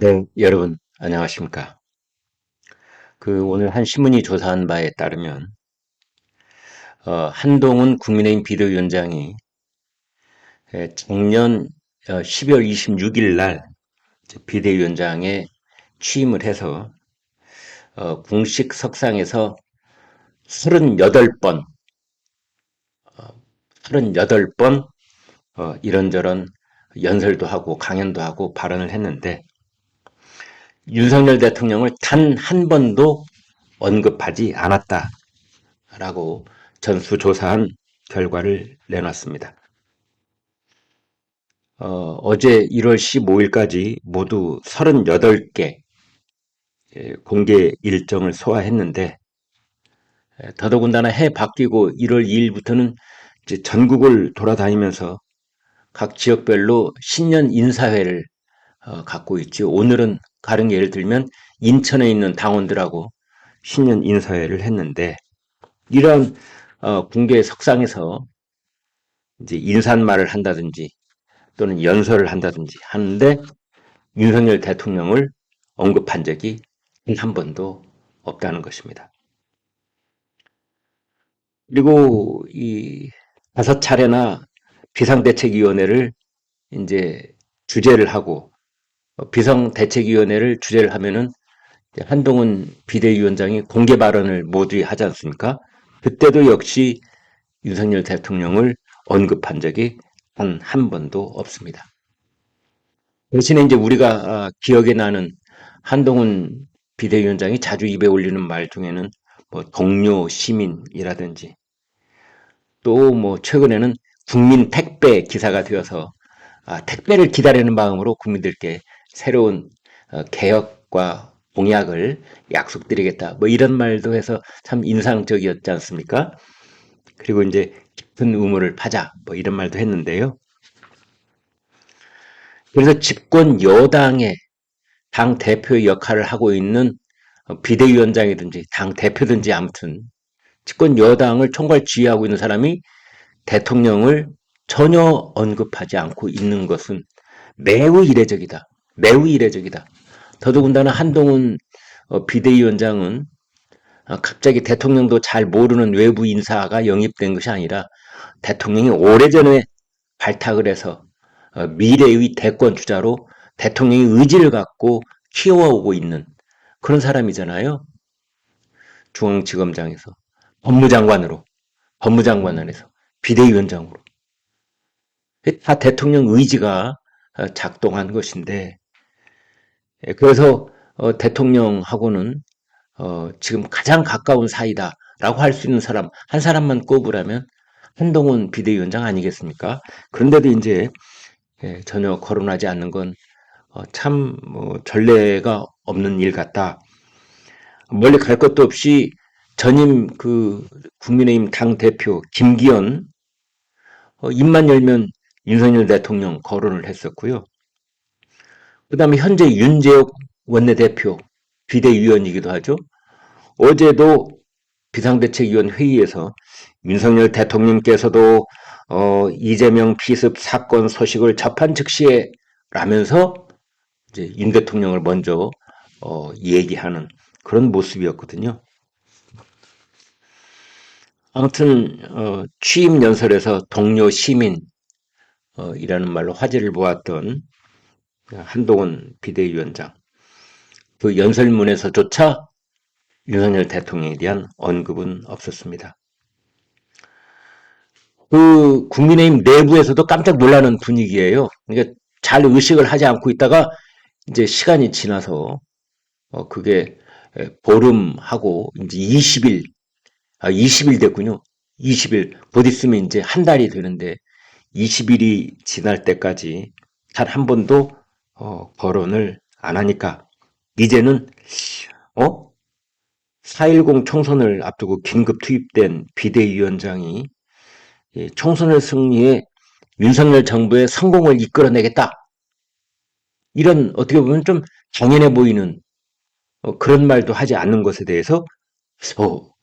네, 여러분, 안녕하십니까. 오늘 한 신문이 조사한 바에 따르면, 한동훈 국민의힘 비대위원장이 작년 12월 26일 날 비대위원장에 취임을 해서, 공식 석상에서 38번, 38번, 이런저런 연설도 하고 강연도 하고 발언을 했는데, 윤석열 대통령을 단 한 번도 언급하지 않았다라고 전수조사한 결과를 내놨습니다. 어제 1월 15일까지 모두 38개 공개 일정을 소화했는데, 더더군다나 해 바뀌고 1월 2일부터는 이제 전국을 돌아다니면서 각 지역별로 신년 인사회를 갖고 있지. 오늘은 다른 예를 들면 인천에 있는 당원들하고 신년 인사회를 했는데, 이런 공개 석상에서 이제 인사말을 한다든지 또는 연설을 한다든지 하는데 윤석열 대통령을 언급한 적이 한 번도 없다는 것입니다. 그리고 이 5차례나 비상대책위원회를 이제 주재를 하고, 비상대책위원회를 주재를 하면은 한동훈 비대위원장이 공개 발언을 모두 하지 않습니까? 그때도 역시 윤석열 대통령을 언급한 적이 단 한 번도 없습니다. 대신에 이제 우리가 기억에 나는 한동훈 비대위원장이 자주 입에 올리는 말 중에는 뭐 동료 시민이라든지, 또 뭐 최근에는 국민 택배 기사가 되어서 택배를 기다리는 마음으로 국민들께 새로운 개혁과 공약을 약속드리겠다, 뭐 이런 말도 해서 참 인상적이었지 않습니까? 그리고 이제 깊은 우물을 파자, 뭐 이런 말도 했는데요. 그래서 집권 여당의 당 대표의 역할을 하고 있는 비대위원장이든지 당 대표든지, 아무튼 집권 여당을 총괄 지휘하고 있는 사람이 대통령을 전혀 언급하지 않고 있는 것은 매우 이례적이다. 매우 이례적이다. 더더군다나 한동훈 비대위원장은 갑자기 대통령도 잘 모르는 외부 인사가 영입된 것이 아니라 대통령이 오래전에 발탁을 해서 미래의 대권 주자로 대통령의 의지를 갖고 키워오고 있는 그런 사람이잖아요. 중앙지검장에서 법무장관으로, 법무장관안에서 비대위원장으로. 다 대통령 의지가 작동한 것인데, 그래서 대통령하고는 지금 가장 가까운 사이다라고 할 수 있는 사람 한 사람만 꼽으라면 한동훈 비대위원장 아니겠습니까? 그런데도 이제 전혀 거론하지 않는 건 참뭐 전례가 없는 일 같다. 멀리 갈 것도 없이 전임 국민의힘 당 대표 김기현, 입만 열면 윤석열 대통령 거론을 했었고요. 그다음에 현재 윤재옥 원내대표 비대위원이기도 하죠. 어제도 비상대책위원 회의에서 윤석열 대통령께서도 이재명 피습 사건 소식을 접한 즉시에 라면서 이제 윤 대통령을 먼저 얘기하는 그런 모습이었거든요. 아무튼 취임 연설에서 동료 시민 이라는 말로 화제를 모았던 한동훈 비대위원장, 그 연설문에서조차 윤석열 대통령에 대한 언급은 없었습니다. 국민의힘 내부에서도 깜짝 놀라는 분위기예요. 그러니까 잘 의식을 하지 않고 있다가 이제 시간이 지나서 그게 보름하고 이제 20일 됐군요. 20일 곧 있으면 이제 한 달이 되는데 20일이 지날 때까지 단 한 번도 거론을 안 하니까 이제는 4.10 총선을 앞두고 긴급 투입된 비대위원장이 총선을 승리해 윤석열 정부의 성공을 이끌어내겠다, 이런 어떻게 보면 좀 당연해 보이는 그런 말도 하지 않는 것에 대해서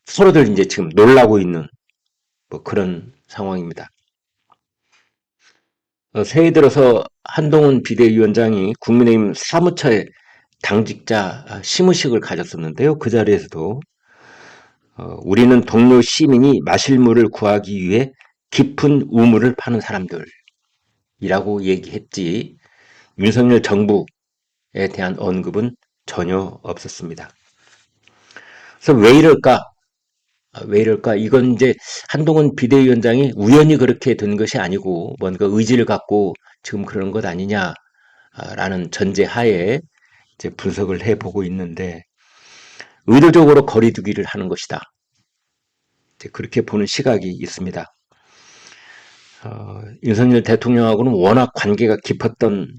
서로들 이제 지금 놀라고 있는 뭐 그런 상황입니다. 새해 들어서 한동훈 비대위원장이 국민의힘 사무처에 당직자 시무식을 가졌었는데요. 그 자리에서도 우리는 동료 시민이 마실 물을 구하기 위해 깊은 우물을 파는 사람들이라고 얘기했지 윤석열 정부에 대한 언급은 전혀 없었습니다. 그래서 왜 이럴까? 왜 이럴까? 이건 이제 한동훈 비대위원장이 우연히 그렇게 된 것이 아니고 뭔가 의지를 갖고 지금 그런 것 아니냐라는 전제하에 이제 분석을 해보고 있는데 의도적으로 거리두기를 하는 것이다. 이제 그렇게 보는 시각이 있습니다. 윤석열 대통령하고는 워낙 관계가 깊었던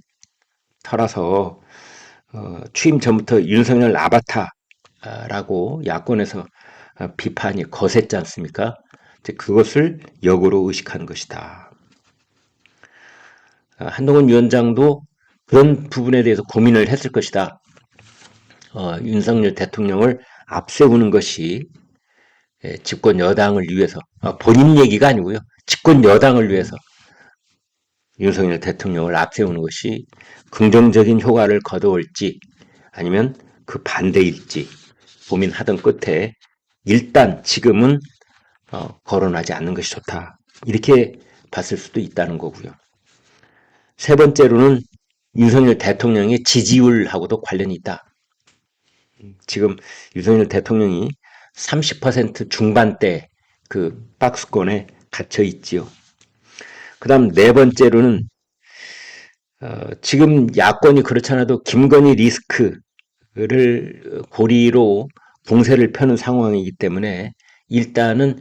터라서 취임 전부터 윤석열 아바타라고 야권에서 비판이 거셌지 않습니까? 이제 그것을 역으로 의식한 것이다. 한동훈 위원장도 그런 부분에 대해서 고민을 했을 것이다. 윤석열 대통령을 앞세우는 것이 집권 여당을 위해서 본인 얘기가 아니고요. 집권 여당을 위해서 윤석열 대통령을 앞세우는 것이 긍정적인 효과를 거둬올지 아니면 그 반대일지 고민하던 끝에 일단 지금은 거론하지 않는 것이 좋다. 이렇게 봤을 수도 있다는 거고요. 세 번째로는 윤석열 대통령의 지지율하고도 관련이 있다. 지금 윤석열 대통령이 30% 중반대 그 박스권에 갇혀 있지요. 그 다음 네 번째로는 지금 야권이 그렇지 않아도 김건희 리스크를 고리로 공세를 펴는 상황이기 때문에 일단은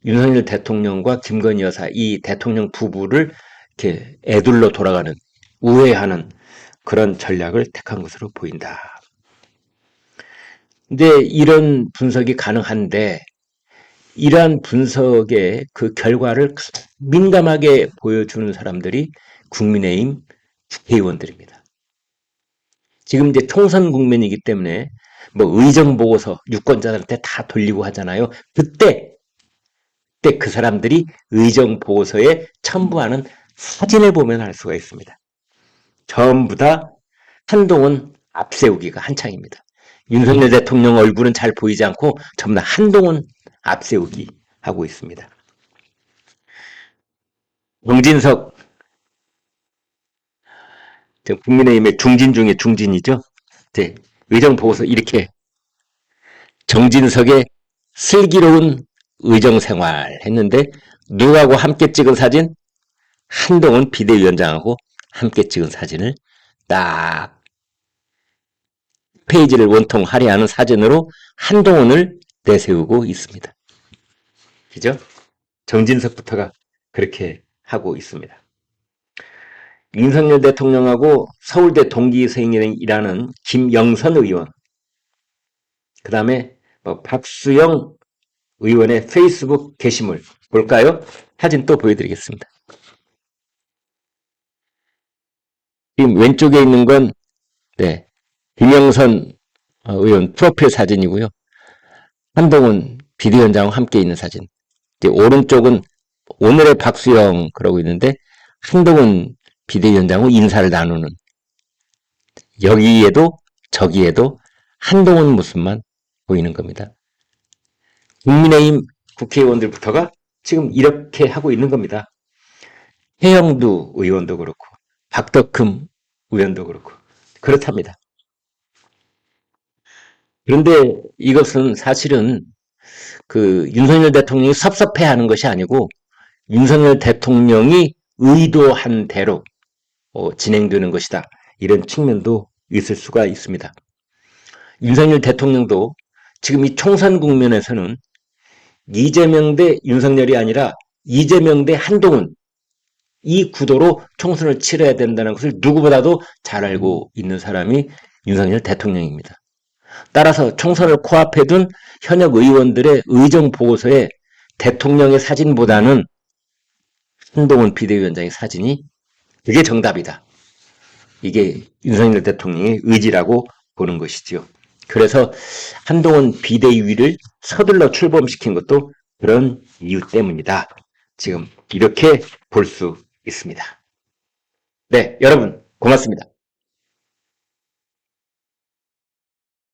윤석열 대통령과 김건희 여사 이 대통령 부부를 이렇게 애둘러 돌아가는 우회하는 그런 전략을 택한 것으로 보인다. 근데 이런 분석이 가능한데 이러한 분석의 그 결과를 민감하게 보여주는 사람들이 국민의힘 국회의원들입니다. 지금 이제 총선 국면이기 때문에 뭐 의정 보고서 유권자들한테 다 돌리고 하잖아요. 그때 그 사람들이 의정 보고서에 첨부하는 사진을 보면 알 수가 있습니다. 전부 다 한동훈 앞세우기가 한창입니다. 윤석열 대통령 얼굴은 잘 보이지 않고 전부 다 한동훈 앞세우기 하고 있습니다. 정진석 국민의힘의 중진 중에 중진이죠. 네, 의정 보고서 이렇게 정진석의 슬기로운 의정 생활 했는데 누구하고 함께 찍은 사진? 한동훈 비대위원장하고 함께 찍은 사진을 딱 페이지를 원통 할애하는 사진으로 한동훈을 내세우고 있습니다. 그죠? 정진석부터가 그렇게 하고 있습니다. 윤석열 대통령하고 서울대 동기생이라는 김영선 의원, 그 다음에 박수영 의원의 페이스북 게시물 볼까요? 사진 또 보여드리겠습니다. 지금 왼쪽에 있는 건 네, 김영선 의원 프로필 사진이고요. 한동훈 비대위원장과 함께 있는 사진. 오른쪽은 오늘의 박수영 그러고 있는데 한동훈 비대위원장과 인사를 나누는 여기에도 저기에도 한동훈 모습만 보이는 겁니다. 국민의힘 국회의원들부터가 지금 이렇게 하고 있는 겁니다. 해영두 의원도 그렇고 박덕흠 의원도 그렇고 그렇답니다. 그런데 이것은 사실은 그 윤석열 대통령이 섭섭해하는 것이 아니고 윤석열 대통령이 의도한 대로 진행되는 것이다. 이런 측면도 있을 수가 있습니다. 윤석열 대통령도 지금 이 총선 국면에서는 이재명 대 윤석열이 아니라 이재명 대 한동훈 이 구도로 총선을 치러야 된다는 것을 누구보다도 잘 알고 있는 사람이 윤석열 대통령입니다. 따라서 총선을 코앞에 둔 현역 의원들의 의정 보고서에 대통령의 사진보다는 한동훈 비대위원장의 사진이 그게 정답이다. 이게 윤석열 대통령의 의지라고 보는 것이죠. 그래서 한동훈 비대위를 서둘러 출범시킨 것도 그런 이유 때문이다. 지금 이렇게 볼 수 있습니다. 네, 여러분 고맙습니다.